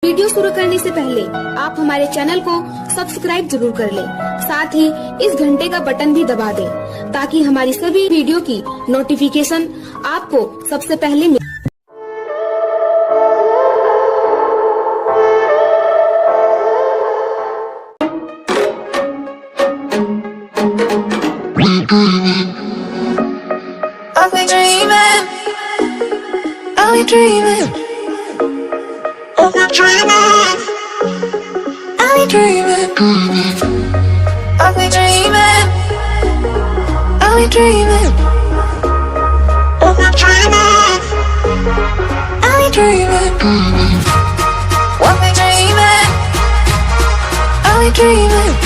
Video शुरू करने से पहले आप हमारे चैनल को सब्सक्राइब जरूर कर लें, साथ ही इस घंटे का बटन भी दबा दें ताकि हमारी सभी वीडियो की नोटिफिकेशन आपको सबसे पहले मिले। I'll be dreaming. I'll be dreaming. I'll be dreaming. I'll be dreaming. I'll be dreaming. I'll be dreaming. I'll be dreaming. I'll be dreaming.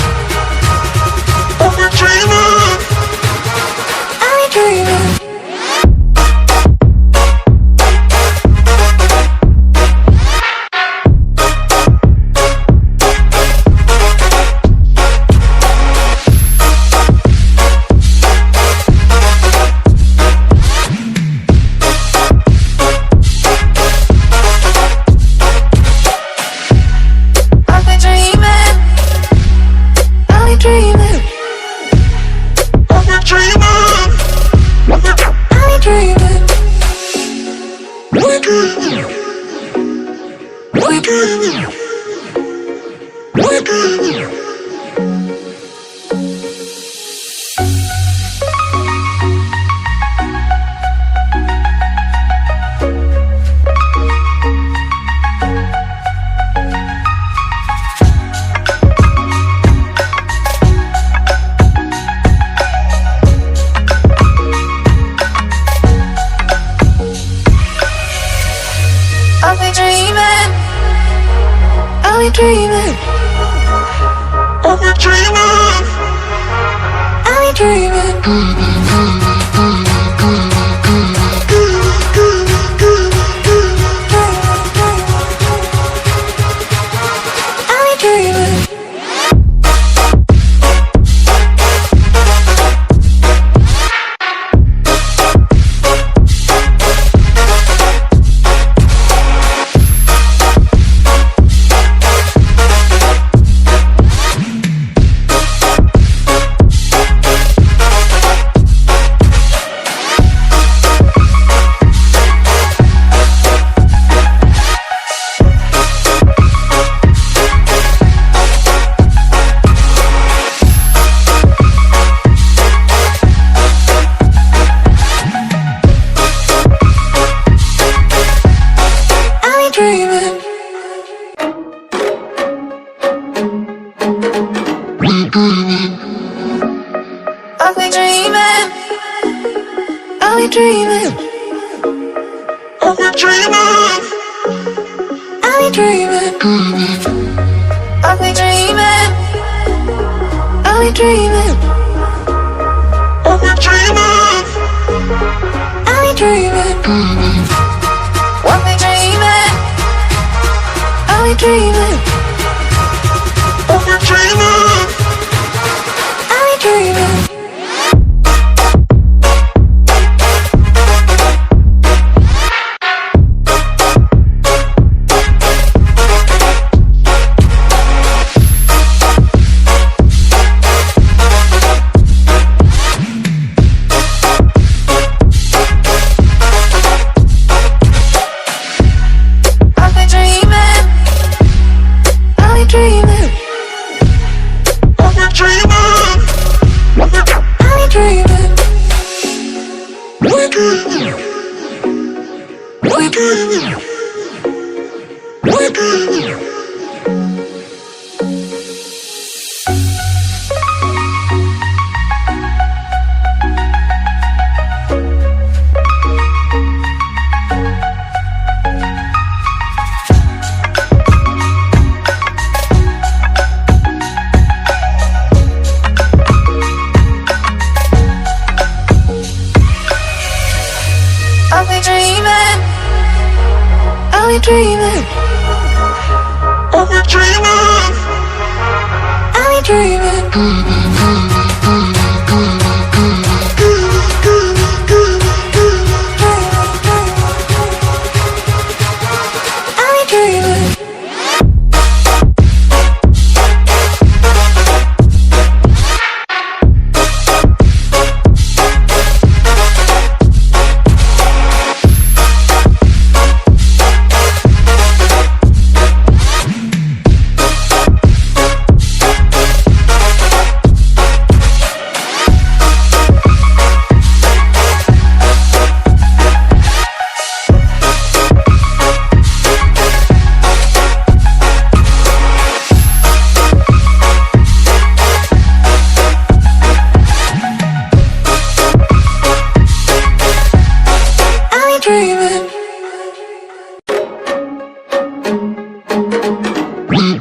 I'll be dreaming. I'll be dreaming. I'll be dreaming.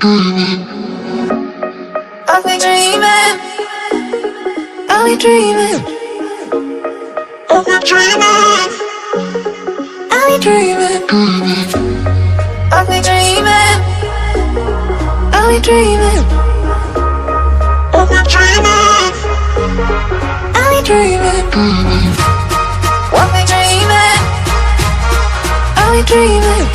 I've been dreaming. I've been dreaming. I've been dreaming. I've been dreaming. I've been dreaming. I've been dreaming. I've been dreaming. I've been dreaming. I've been dreaming.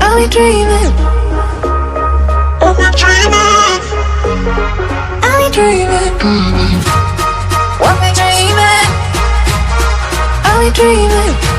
I've been dreaming. I've been dreaming. I've been dreaming. Dreaming.